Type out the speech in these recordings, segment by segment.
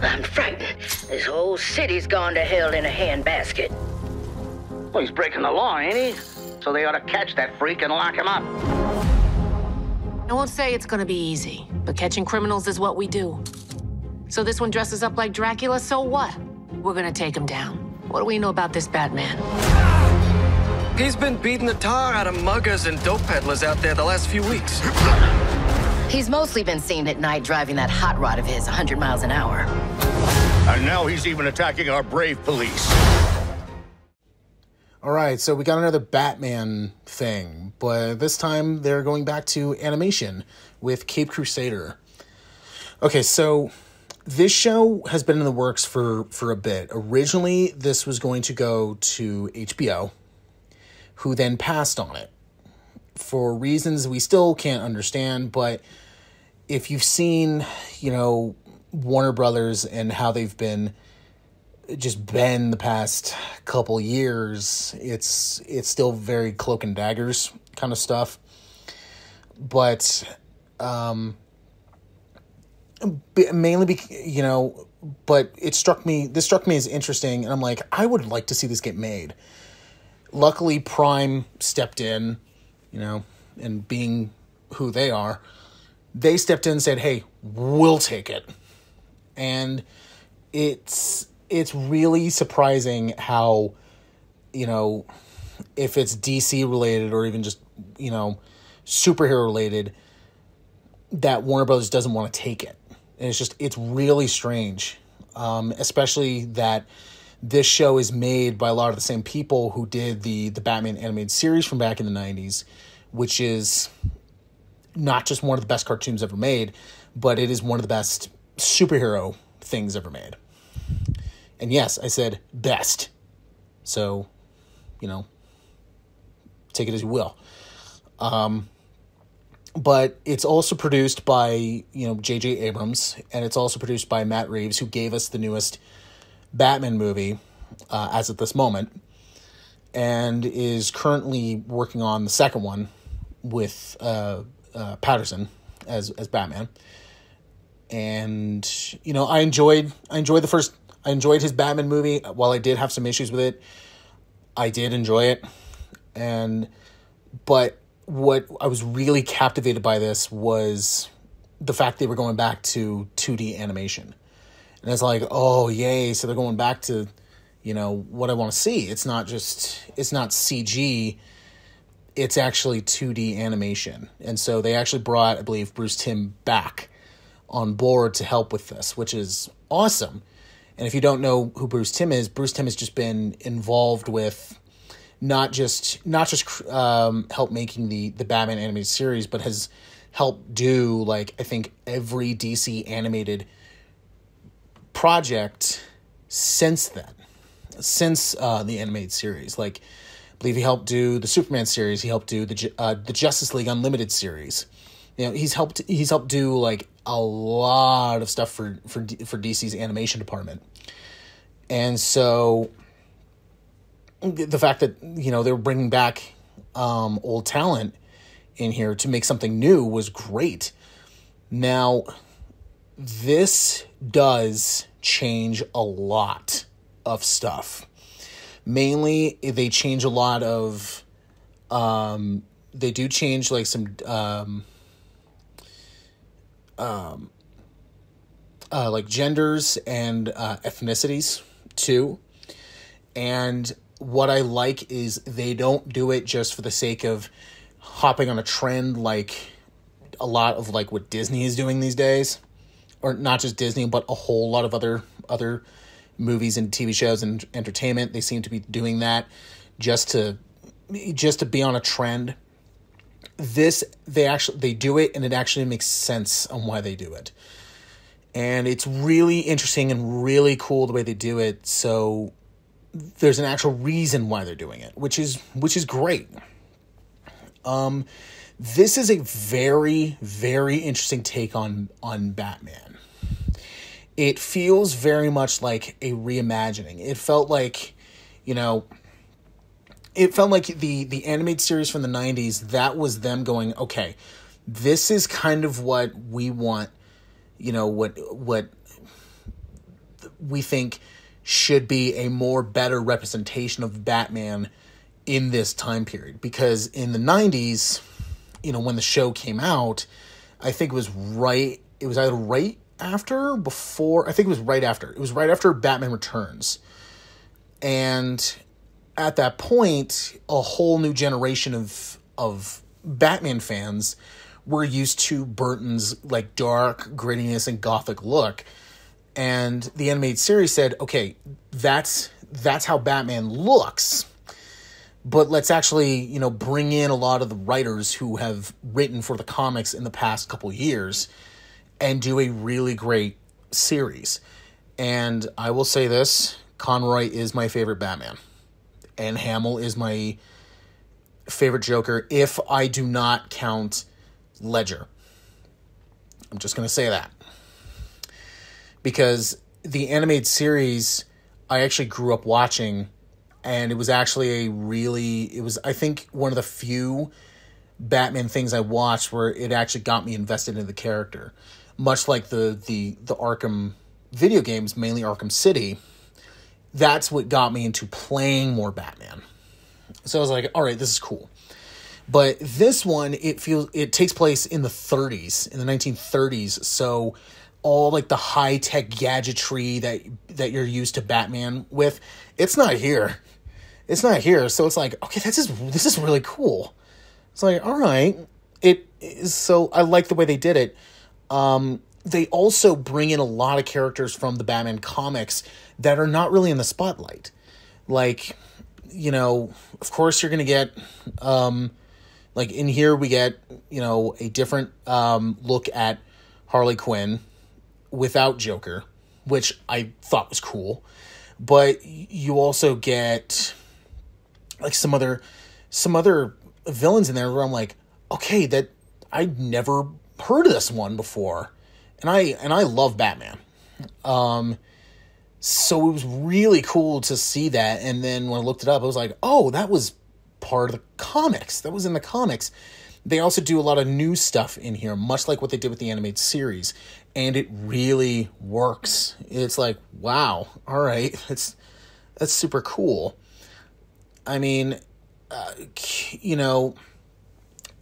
I'm frightened. This whole city's gone to hell in a handbasket. Well, he's breaking the law, ain't he? So they ought to catch that freak and lock him up. I won't say it's gonna be easy, but catching criminals is what we do. So this one dresses up like Dracula, so what? We're gonna take him down. What do we know about this Batman? He's been beating the tar out of muggers and dope peddlers out there the last few weeks. He's mostly been seen at night driving that hot rod of his 100 miles an hour. And now he's even attacking our brave police. All right, so we got another Batman thing, but this time they're going back to animation with Cape Crusader. Okay, so this show has been in the works for a bit. Originally, this was going to go to HBO, who then passed on it for reasons we still can't understand. But if you've seen, Warner Brothers and how they've been the past couple years, it's still very cloak and daggers kind of stuff. But mainly, but this struck me as interesting, and I'm like, I would like to see this get made. Luckily, Prime stepped in, and being who they are, they stepped in and said, hey, we'll take it. And it's really surprising how, if it's DC related or even just, superhero related, that Warner Brothers doesn't want to take it. And it's really strange, especially that this show is made by a lot of the same people who did the Batman animated series from back in the 90s, which is not just one of the best cartoons ever made, but it is one of the best superhero things ever made. And yes, I said best. So, take it as you will. But it's also produced by, J.J. Abrams, and it's also produced by Matt Reeves, who gave us the newest Batman movie as at this moment, and is currently working on the second one with Patterson as Batman. And I enjoyed his Batman movie. While I did have some issues with it, I did enjoy it. But what I was really captivated by this was the fact they were going back to 2D animation. And it's like, oh, yay. So they're going back to, what I want to see. It's not CG. It's actually 2D animation. And so they actually brought, I believe, Bruce Timm back on board to help with this, which is awesome. And if you don't know who Bruce Timm has just been involved with not just help making the Batman animated series, but has helped do, I think, every DC animated project since then, since the animated series. I believe he helped do the Superman series. He helped do the Justice League Unlimited series. He's helped do a lot of stuff for DC's animation department. And so the fact that they were bringing back old talent in here to make something new was great. Now, this does change a lot of stuff. Mainly, they change a lot of they do change some genders and ethnicities too. And what I like is they don't do it just for the sake of hopping on a trend like a lot of what Disney is doing these days. Or not just Disney, but a whole lot of other movies and TV shows and entertainment. They seem to be doing that just to be on a trend. This, they do it, and it actually makes sense on why they do it. And it's really interesting and really cool the way they do it. So there's an actual reason why they're doing it, which is great. This is a very, very interesting take on Batman. It feels very much like a reimagining. It felt like, the animated series from the 90s, that was them going, okay, this is kind of what we want, what we think should be a more better representation of Batman in this time period. Because in the 90s, you know, when the show came out, I think it was either right after or before. I think it was right after. It was right after Batman Returns. And at that point, a whole new generation of Batman fans were used to Burton's like dark grittiness and gothic look. And the animated series said, okay, that's how Batman looks. But let's actually, you know, bring in a lot of the writers who have written for the comics in the past couple years and do a really great series. And I will say this, Conroy is my favorite Batman. And Hamill is my favorite Joker if I do not count Ledger. I'm just going to say that. Because the animated series I actually grew up watching, and it was actually I think one of the few Batman things I watched where it actually got me invested in the character. Much like the Arkham video games, mainly Arkham City, that's what got me into playing more Batman. So I was like, all right, this is cool. But this one, it takes place in the 30s, in the 1930s. So all like the high-tech gadgetry that you're used to Batman with, it's not here. It's not here. So it's like, okay, this is really cool. It's like, all right. So I like the way they did it. They also bring in a lot of characters from the Batman comics that are not really in the spotlight. Like, you know, of course you're going to get, like in here we get, you know, a different look at Harley Quinn without Joker, which I thought was cool. But you also get like some other villains in there where I'm like, okay, that I'd never heard of this one before. And I love Batman. So it was really cool to see that. And then when I looked it up, I was like, oh, that was part of the comics. That was in the comics. They also do a lot of new stuff in here, much like what they did with the animated series. And it really works. It's like, wow, all right, that's super cool. I mean, you know,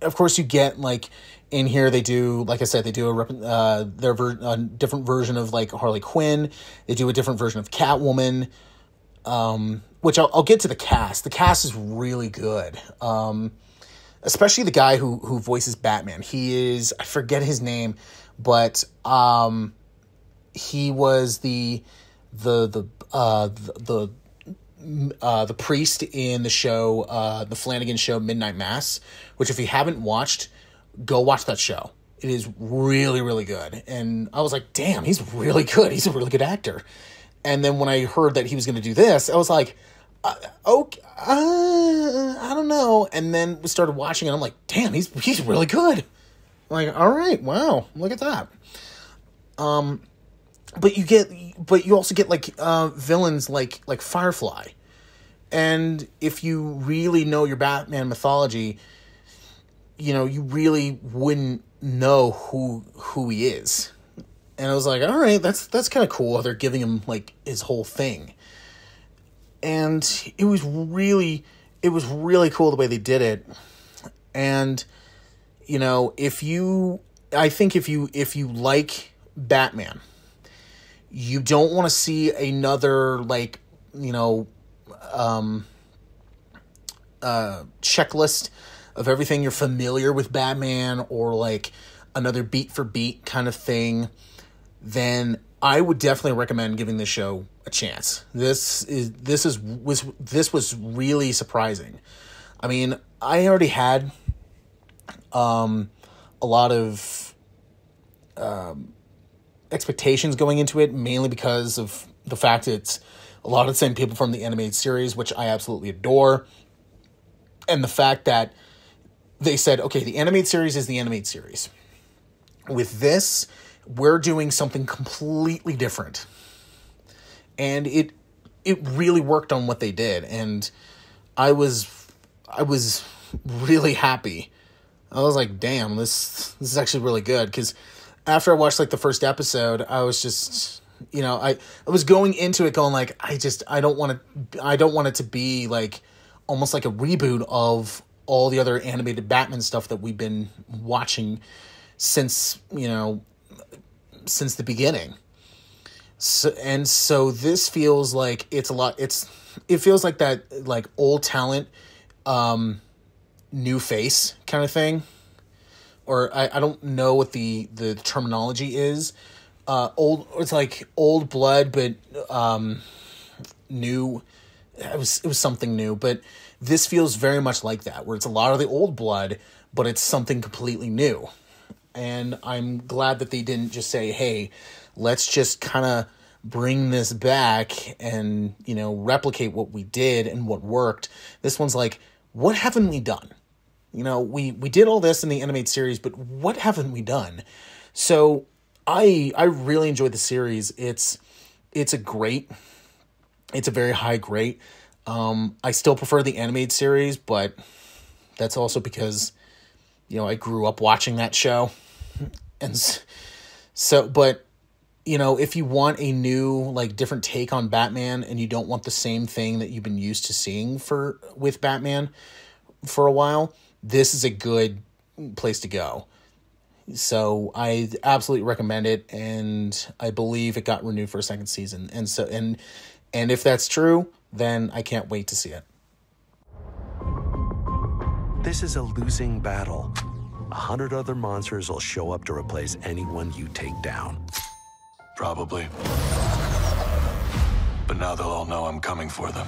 of course you get like in here they do, like I said, they do a different version of like Harley Quinn. They do a different version of Catwoman, which I'll get to the cast. The cast is really good, especially the guy who voices Batman. He is, I forget his name, but he was the priest in the show, the Flanagan show Midnight Mass, which if you haven't watched, go watch that show. It is really, really good. And I was like, damn, he's really good. He's a really good actor. And then when I heard that he was going to do this, I was like, okay, I don't know. And then we started watching it. I'm like, damn, he's really good. I'm like, all right, wow, look at that. But you also get like villains like Firefly. And if you really know your Batman mythology, you know, you really wouldn't know who he is. And I was like, all right, that's kind of cool. They're giving him like his whole thing. And it was really cool the way they did it. And you know, if you like Batman, you don't want to see another like, you know, checklist of everything you're familiar with Batman, or like another beat for beat kind of thing, then I would definitely recommend giving this show a chance. This was really surprising. I mean, I already had a lot of expectations going into it, mainly because of the fact it's a lot of the same people from the animated series, which I absolutely adore. And the fact that they said, okay, the animated series is the animated series. With this, we're doing something completely different. And it really worked on what they did. And I was really happy. I was like, damn, this is actually really good. Because after I watched like the first episode, I was just You know, I was going into it going like, I don't want it to be like almost like a reboot of all the other animated Batman stuff that we've been watching since, you know, since the beginning. So this feels like it's a lot. It feels like that, like old talent, new face kind of thing. Or I don't know what the terminology is. It's like old blood, but new. It was something new, but this feels very much like that, where it's a lot of the old blood, but it's something completely new. And I'm glad that they didn't just say, hey, let's just kind of bring this back and, you know, replicate what we did and what worked. This one's like, what haven't we done? You know, we did all this in the animated series, but what haven't we done? So I really enjoyed the series. It's a very high grade. I still prefer the animated series, but that's also because, you know, I grew up watching that show. And so, but, you know, if you want a new, like, different take on Batman and you don't want the same thing that you've been used to seeing with Batman for a while, this is a good place to go. So I absolutely recommend it, and I believe it got renewed for a second season. And so, and if that's true, then I can't wait to see it. This is a losing battle. 100 other monsters will show up to replace anyone you take down. Probably. But now they'll all know I'm coming for them.